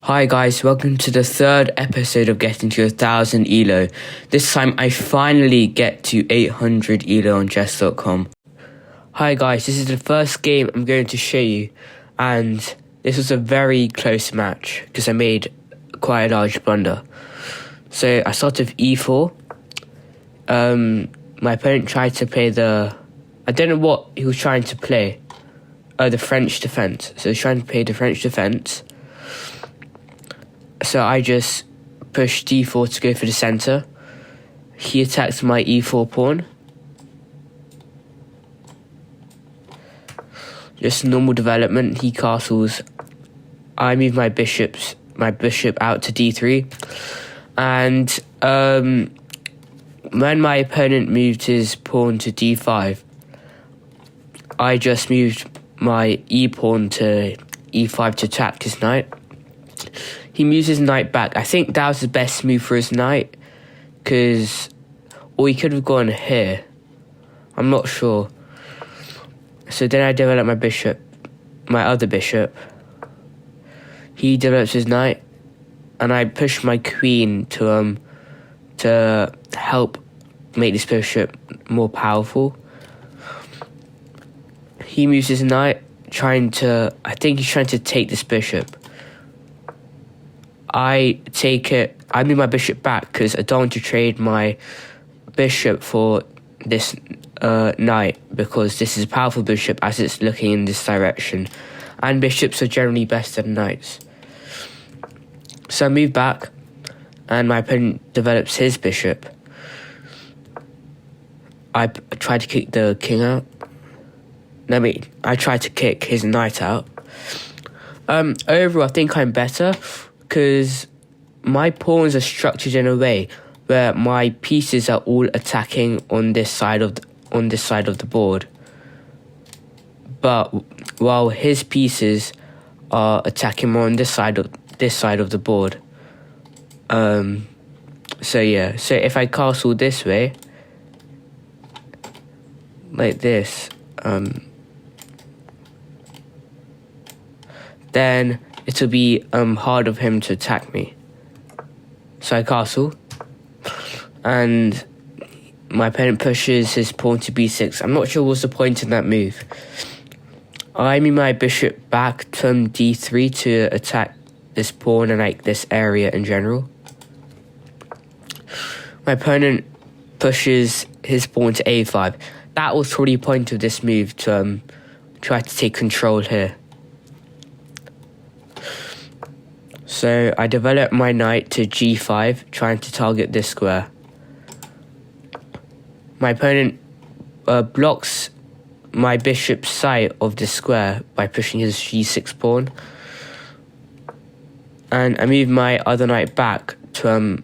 Hi guys, welcome to the third episode of Getting to 1000 ELO. This time I finally get to 800 ELO on chess.com. Hi guys, this is the first game I'm going to show you, and this was a very close match because I made quite a large blunder. So I started with e4. My opponent tried to play I don't know what he was trying to play. The French defense. So he's trying to play the French defense. So I just pushed d4 to go for the center. He attacks my e4 pawn. Just normal development. He castles. I move my bishop out to d3. And when my opponent moved his pawn to d5, I just moved my e-pawn to e5 to attack his knight. He moves his knight back. I think that was the best move for his knight, or he could have gone here. I'm not sure. So then I develop my other bishop. He develops his knight, and I push my queen to help make this bishop more powerful. He moves his knight, I think he's trying to take this bishop. I take it. I move my bishop back because I don't want to trade my bishop for this knight, because this is a powerful bishop as it's looking in this direction, and bishops are generally better than knights. So I move back, and my opponent develops his bishop. I try to kick the king out. I try to kick his knight out. Overall, I think I'm better, because my pawns are structured in a way where my pieces are all attacking on this side of the board, but while his pieces are attacking more on this side of the board. So if I castle this way, like this, then it'll be hard of him to attack me. So I castle, and my opponent pushes his pawn to b6. I'm not sure what's the point in that move. I move my bishop back from d3 to attack this pawn and like this area in general. My opponent pushes his pawn to a5. That was probably the point of this move, to try to take control here. So I develop my knight to g5, trying to target this square. My opponent blocks my bishop's sight of this square by pushing his g6 pawn. And I move my other knight back to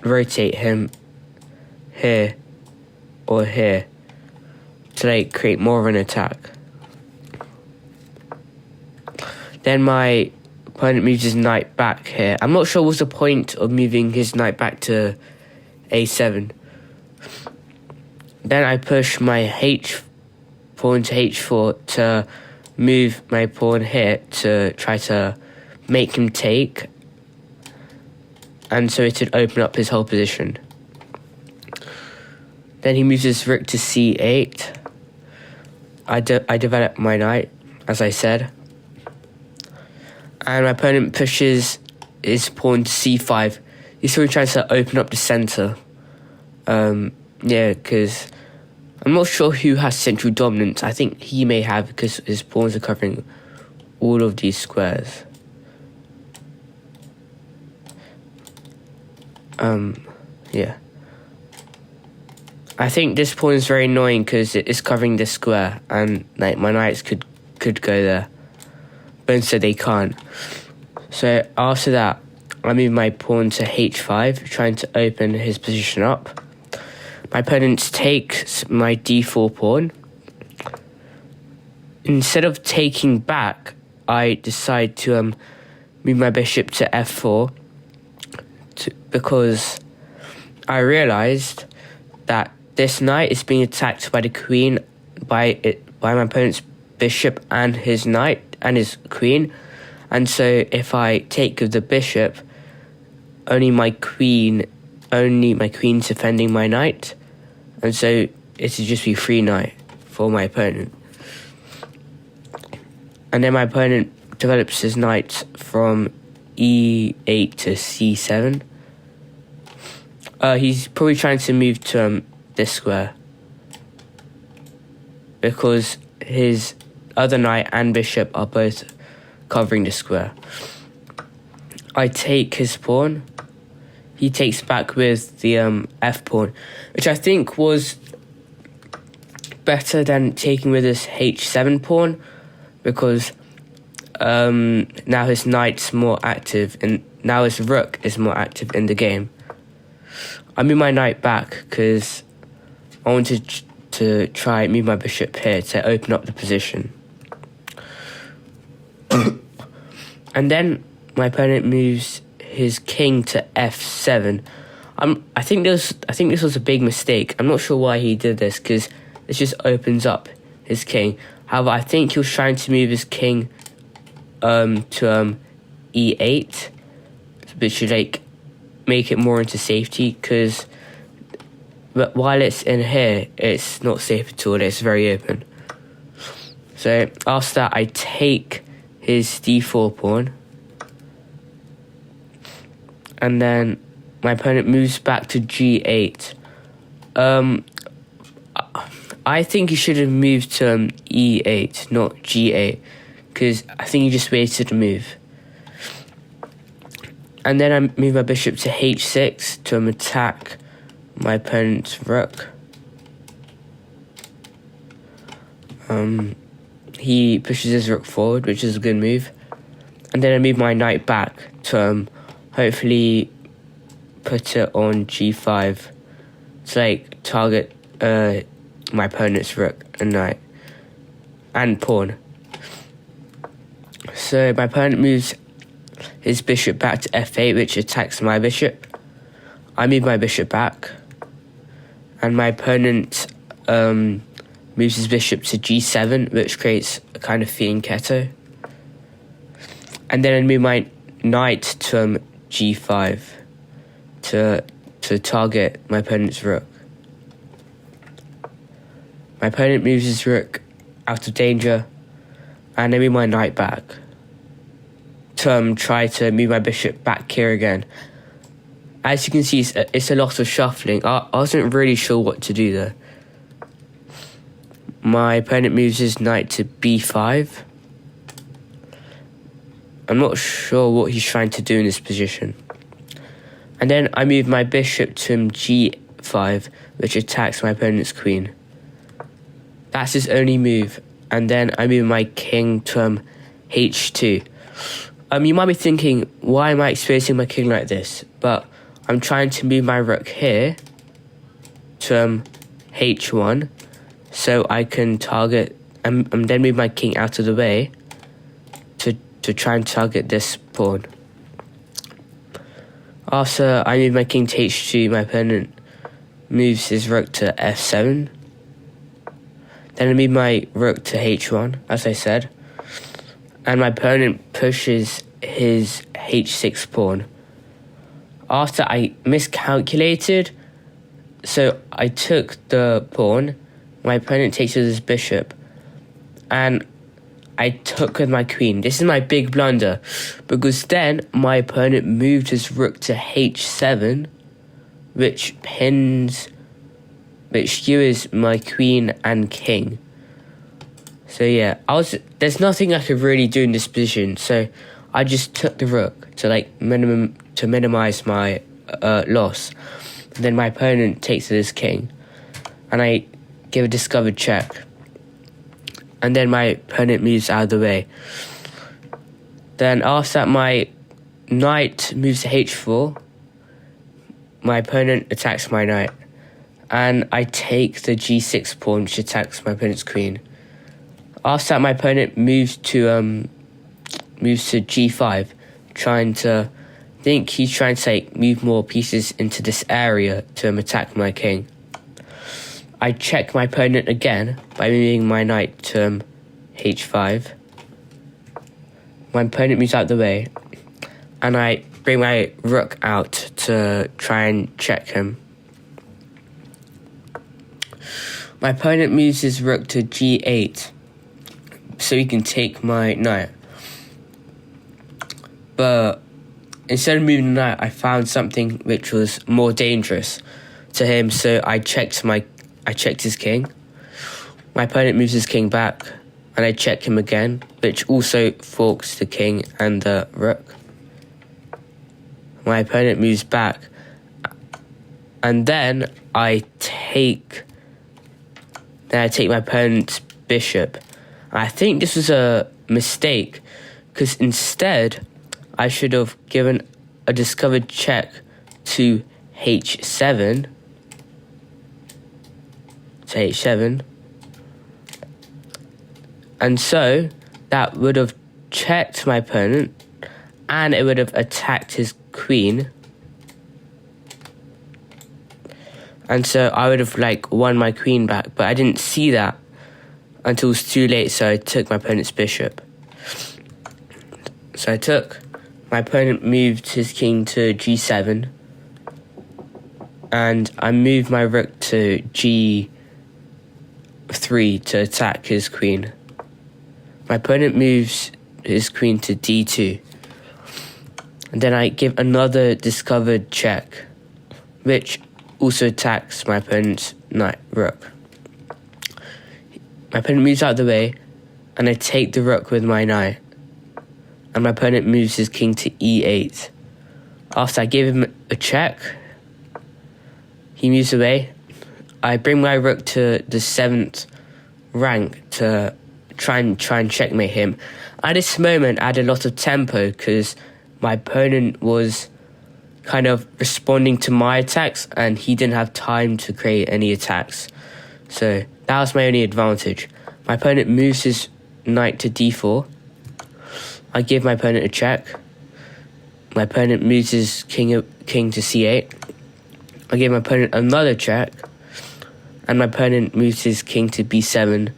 rotate him here or here to create more of an attack. Then my opponent moves his knight back here. I'm not sure what's the point of moving his knight back to a7. Then I push my pawn to h4 to move my pawn here to try to make him take, and so it would open up his whole position. Then he moves his rook to c8. I develop my knight, as I said. And my opponent pushes his pawn to c5. He's sort of trying to open up the center. Because I'm not sure who has central dominance. I think he may have, because his pawns are covering all of these squares. I think this pawn is very annoying because it is covering this square, and my knights could go there, but instead they can't. So after that, I move my pawn to h5, trying to open his position up. My opponent takes my d4 pawn. Instead of taking back, I decide to move my bishop to f4, because I realized that this knight is being attacked by the queen, by my opponent's bishop and his knight and his queen, And so if I take with the bishop, only my queen's defending my knight, and so it would just be free knight for my opponent. And then my opponent develops his knight from e8 to c7. He's probably trying to move to this square, because his other knight and bishop are both covering the square. I take his pawn. He takes back with the f pawn, which I think was better than taking with his h7 pawn, because now his knight's more active, and now his rook is more active in the game. I move my knight back because I wanted to try and move my bishop here to open up the position. And then my opponent moves his king to f7. I think this was a big mistake. I'm not sure why he did this, because this just opens up his king. However, I think he was trying to move his king to e8, which should make it more into safety, because while it's in here, it's not safe at all. It's very open. So after that, I take his d4 pawn, and then my opponent moves back to g8. I think he should have moved to e8, not g8, because I think he just wasted a move. And then I move my bishop to h6 to attack my opponent's rook. He pushes his rook forward, which is a good move. And then I move my knight back to hopefully put it on g5 to target my opponent's rook and knight and pawn. So my opponent moves his bishop back to f8, which attacks my bishop. I move my bishop back, and my opponent moves his bishop to g7, which creates a kind of fianchetto. And then I move my knight to g5 to target my opponent's rook. My opponent moves his rook out of danger, and I move my knight back to try to move my bishop back here again. As you can see, it's a lot of shuffling. I wasn't really sure what to do there. My opponent moves his knight to b5. I'm not sure what he's trying to do in this position. And then I move my bishop to g5, which attacks my opponent's queen. That's his only move. And then I move my king to h2. You might be thinking, why am I exposing my king like this? But I'm trying to move my rook here to h1, so I can target and then move my king out of the way to try and target this pawn. After I move my king to h2, my opponent moves his rook to f7. Then I move my rook to h1, as I said. And my opponent pushes his h6 pawn. After I miscalculated, so I took the pawn, my opponent takes with his bishop, and I took with my queen. This is my big blunder, because then my opponent moved his rook to h7, which skewers my queen and king. So yeah, there's nothing I could really do in this position, so I just took the rook to minimize my loss. And then my opponent takes with his king, and I give a discovered check. And then my opponent moves out of the way. Then after that, my knight moves to h4. My opponent attacks my knight, and I take the g6 pawn, which attacks my opponent's queen. After that, my opponent moves to g5, he's trying to move more pieces into this area to attack my king. I check my opponent again by moving my knight to h5. my opponent moves out the way, and I bring my rook out to try and check him. My opponent moves his rook to g8, so he can take my knight. But instead of moving the knight, I found something which was more dangerous to him, so I checked his king. My opponent moves his king back, and I check him again, which also forks the king and the rook. My opponent moves back, and then I take my opponent's bishop. I think this was a mistake, because instead I should have given a discovered check to h7. To h7. And so that would have checked my opponent, and it would have attacked his queen. And so I would have won my queen back, but I didn't see that until it was too late, so I took my opponent's bishop. So my opponent moved his king to g7, and I moved my rook to g3 to attack his queen. My opponent moves his queen to d2, and then I give another discovered check, which also attacks my opponent's rook. My opponent moves out of the way, and I take the rook with my knight, and my opponent moves his king to e8. After I give him a check, he moves away. I bring my rook to the 7th rank to try and checkmate him. At this moment, I had a lot of tempo because my opponent was kind of responding to my attacks, and he didn't have time to create any attacks. So that was my only advantage. My opponent moves his knight to d4. I give my opponent a check. My opponent moves his king to c8. I give my opponent another check, and my opponent moves his king to b7.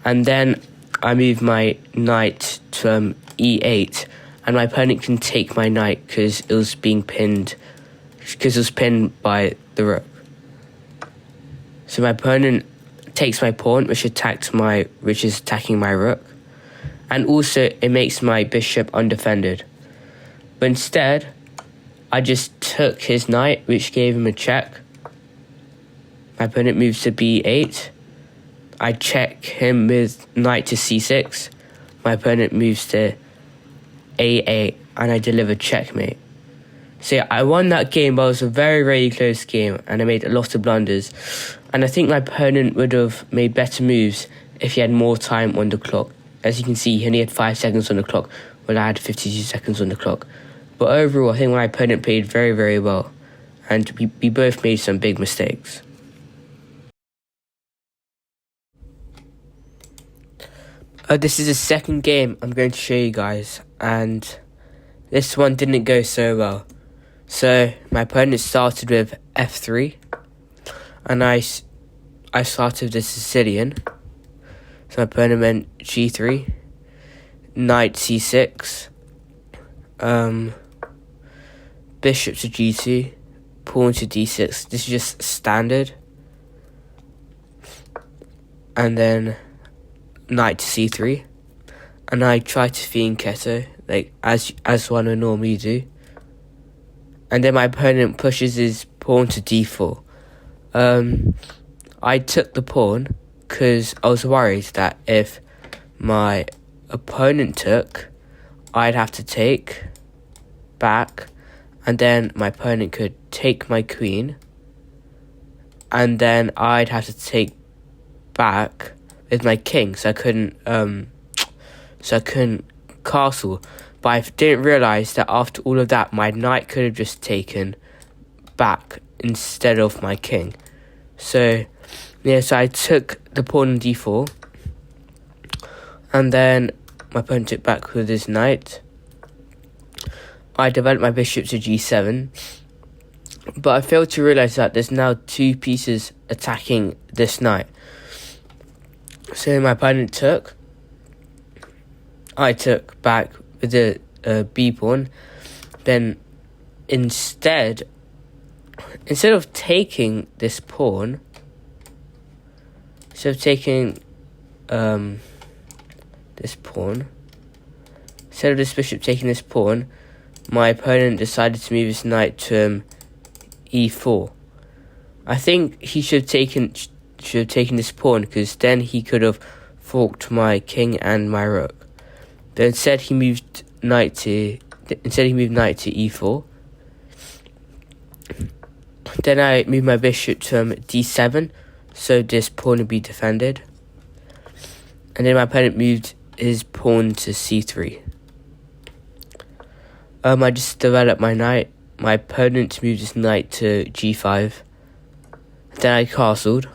And then I move my knight to e8, and my opponent can take my knight because it was pinned by the rook. So my opponent takes my pawn, which is attacking my rook, and also it makes my bishop undefended. But instead, I just took his knight, which gave him a check. My opponent moves to b8. I check him with knight to c6. My opponent moves to a8, and I deliver checkmate. So yeah, I won that game, but it was a very, very close game, and I made a lot of blunders. And I think my opponent would have made better moves if he had more time on the clock. As you can see, he only had 5 seconds on the clock, while I had 52 seconds on the clock. But overall, I think my opponent played very, very well, and we both made some big mistakes. This is the second game I'm going to show you guys, and this one didn't go so well. So my opponent started with f3, and I started with the Sicilian. So my opponent went g3, knight c6, bishop to g2, pawn to d6. This is just standard. And then knight to c3, and I try to fianchetto, as one would normally do. And then my opponent pushes his pawn to d4. I took the pawn because I was worried that if my opponent took, I'd have to take back, and then my opponent could take my queen, and then I'd have to take back with my king, so I couldn't castle. But I didn't realise that after all of that, my knight could have just taken back instead of my king. So yeah, so I took the pawn on d4, and then my opponent took back with his knight. I developed my bishop to g7, but I failed to realise that there's now 2 pieces attacking this knight. So my opponent took, I took back with the b pawn, then instead of taking this pawn, instead of this bishop taking this pawn, my opponent decided to move his knight to e4. I think he should have taken this pawn, because then he could have forked my king and my rook. But instead he moved knight to e4. Then I moved my bishop to d7, so this pawn would be defended. And then my opponent moved his pawn to c3. I just developed my knight. My opponent moved his knight to g5. Then I castled.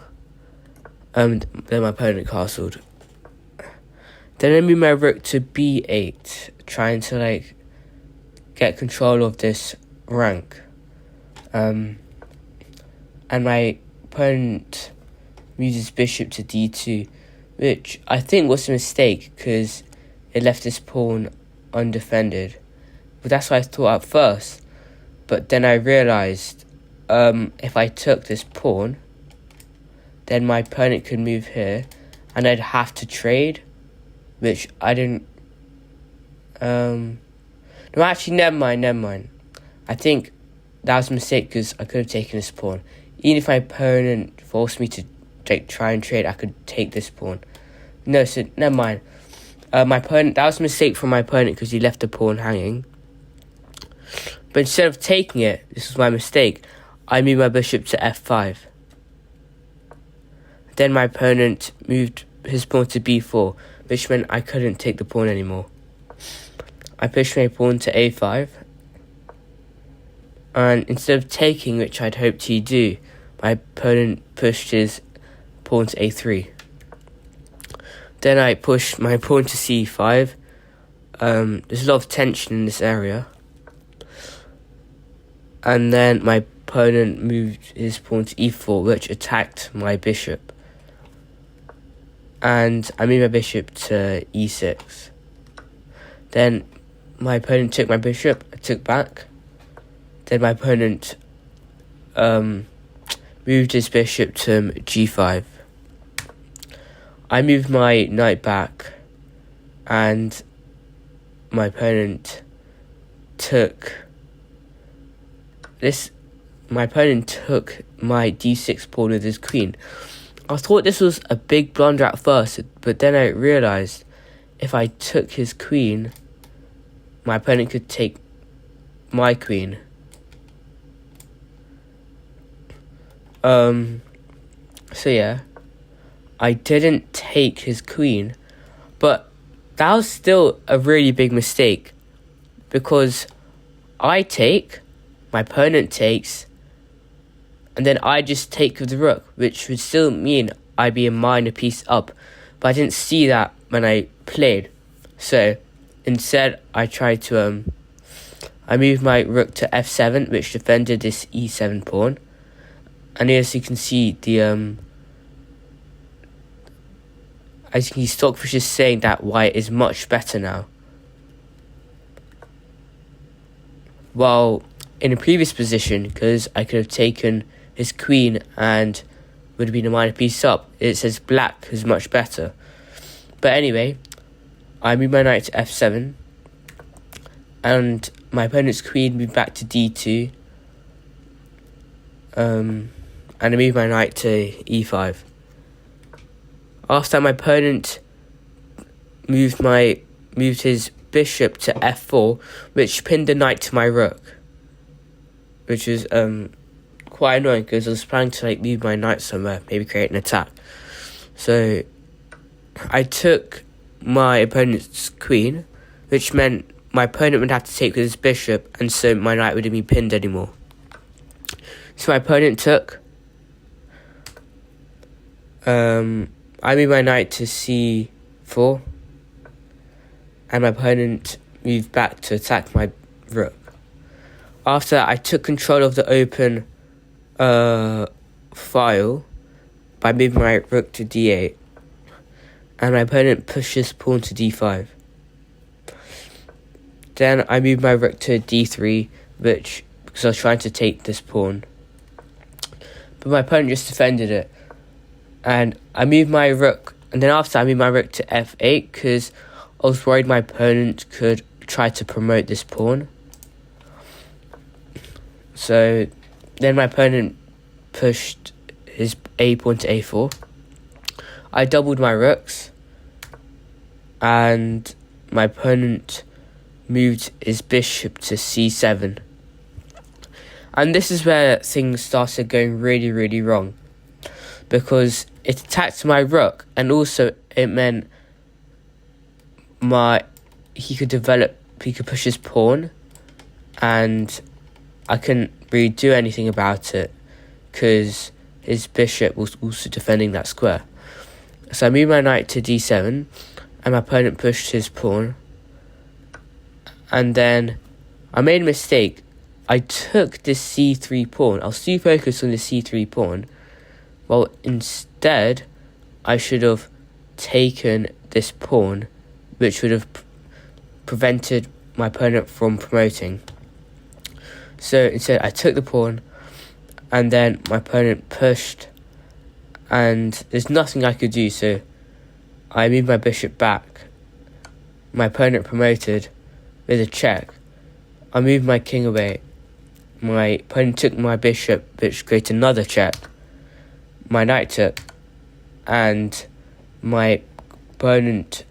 Then my opponent castled. Then I moved my rook to b8, trying to get control of this rank. And my opponent moved his bishop to d2, which I think was a mistake because it left this pawn undefended. But that's what I thought at first. But then I realized if I took this pawn, then my opponent could move here and I'd have to trade, which I didn't. No, actually, never mind. I think that was a mistake because I could have taken this pawn. Even if my opponent forced me to try and trade, I could take this pawn. No, so never mind. My opponent, that was a mistake from my opponent because he left the pawn hanging. But instead of taking it, this was my mistake, I moved my bishop to f5. Then my opponent moved his pawn to b4, which meant I couldn't take the pawn anymore. I pushed my pawn to a5. And instead of taking, which I'd hoped he'd do, my opponent pushed his pawn to a3. Then I pushed my pawn to c5. There's a lot of tension in this area. And then my opponent moved his pawn to e4, which attacked my bishop. And I moved my bishop to e6. Then my opponent took my bishop, I took back. Then my opponent moved his bishop to g5. I moved my knight back, and my opponent took my d6 pawn with his queen. I thought this was a big blunder at first, but then I realized if I took his queen, my opponent could take my queen. So yeah, I didn't take his queen, but that was still a really big mistake because I take, my opponent takes, and then I just take with the rook, which would still mean I'd be a minor piece up, but I didn't see that when I played. So instead, I tried to I moved my rook to f7, which defended this e7 pawn. And as you can see, Stockfish is saying that white is much better now. While in a previous position, because I could have taken his queen and would have been a minor piece up, it says black is much better. But anyway, I moved my knight to f7, and my opponent's queen moved back to d2. And I moved my knight to e5. After that, my opponent moved his bishop to f4, which pinned the knight to my rook, which was quite annoying because I was planning to move my knight somewhere, maybe create an attack. So I took my opponent's queen, which meant my opponent would have to take with his bishop, and so my knight wouldn't be pinned anymore. So my opponent took. I moved my knight to c4, and my opponent moved back to attack my rook. After that, I took control of the open file by moving my rook to d8, and my opponent pushed his pawn to d5. Then I moved my rook to d3, because I was trying to take this pawn. But my opponent just defended it. And I moved my rook, and then after I moved my rook to f8 because I was worried my opponent could try to promote this pawn. So then my opponent pushed his a pawn to a4. I doubled my rooks, and my opponent moved his bishop to c7. And this is where things started going really, really wrong, because it attacked my rook, and also it meant he could push his pawn, and I couldn't really do anything about it because his bishop was also defending that square. So I moved my knight to d7, and my opponent pushed his pawn, and then I made a mistake. I took this c3 pawn. I was too focused on the c3 pawn. Well, instead, I should have taken this pawn, which would have prevented my opponent from promoting. So instead, I took the pawn, and then my opponent pushed, and there's nothing I could do, so I moved my bishop back. My opponent promoted with a check. I moved my king away. My opponent took my bishop, which created another check. My knight took, and my opponent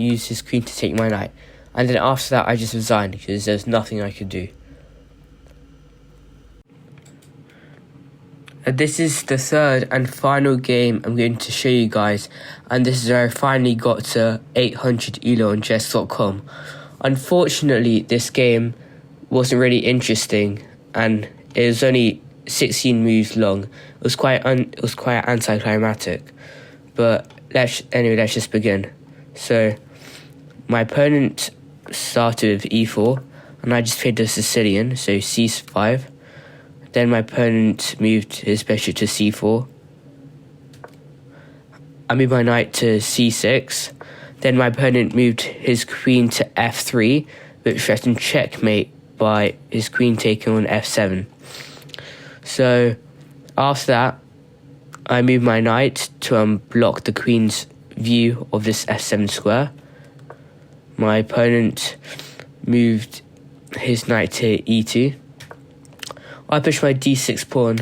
used his queen to take my knight. And then after that, I just resigned because there's nothing I could do. This is the third and final game I'm going to show you guys, and this is where I finally got to 800 elo on chess.com. Unfortunately, this game wasn't really interesting, and it was only 16 moves long. It was quite anticlimactic. But let's just begin. So my opponent started with e4, and I just played the Sicilian, so c5. Then my opponent moved his bishop to c4. I moved my knight to c6. Then my opponent moved his queen to f3, which threatened checkmate by his queen taking on f7. So after that, I moved my knight to block the queen's view of this f7 square. My opponent moved his knight to e2. I pushed my d6 pawn,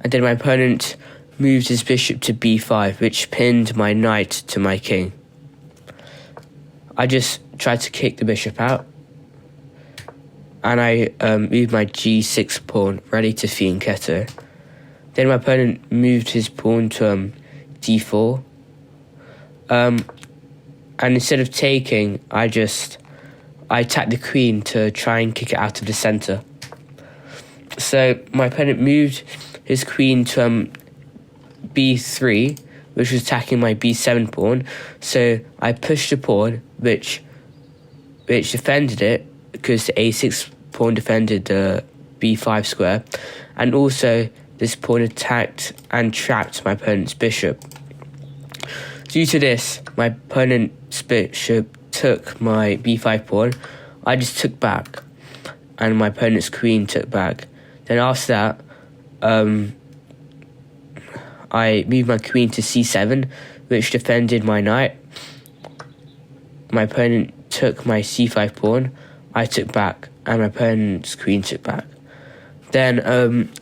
and then my opponent moved his bishop to b5, which pinned my knight to my king. I just tried to kick the bishop out, and I moved my g6 pawn ready to fianchetto. Then my opponent moved his pawn to d4, and instead of taking, I attacked the queen to try and kick it out of the center. So my opponent moved his queen to b3, which was attacking my b7 pawn. So I pushed the pawn, which defended it, because the a6 pawn defended the b5 square, and also this pawn attacked and trapped my opponent's bishop. Due to this, my opponent's bishop took my b5 pawn. I just took back, and my opponent's queen took back. Then after that, I moved my queen to c7, which defended my knight. My opponent took my c5 pawn. I took back, and my opponent's queen took back. Then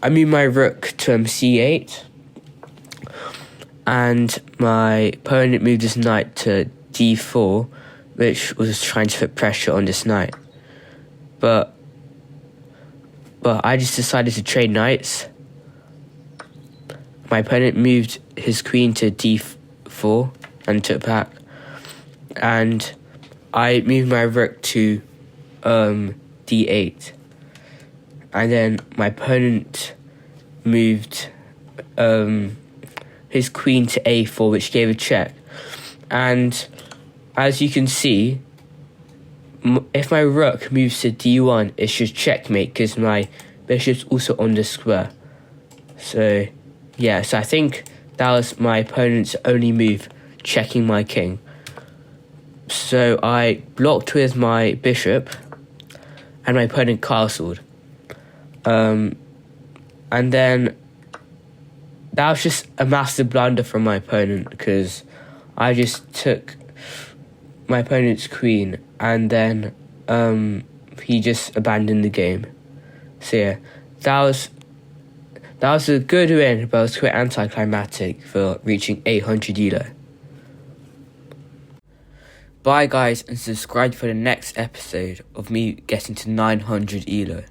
I moved my rook to c8, and my opponent moved his knight to d4, which was trying to put pressure on this knight. But I just decided to trade knights. My opponent moved his queen to d4 and took back, and I moved my rook to d8, and then my opponent moved his queen to a4, which gave a check. And as you can see, if my rook moves to d1, it should checkmate because my bishop's also on the square. So yeah, so I think that was my opponent's only move, checking my king. So I blocked with my bishop, and my opponent castled. And then that was just a massive blunder from my opponent, because I just took my opponent's queen, and then he just abandoned the game. So yeah, that was a good win, but it was quite anticlimactic for reaching 800 elo. Bye guys, and subscribe for the next episode of me getting to 900 elo.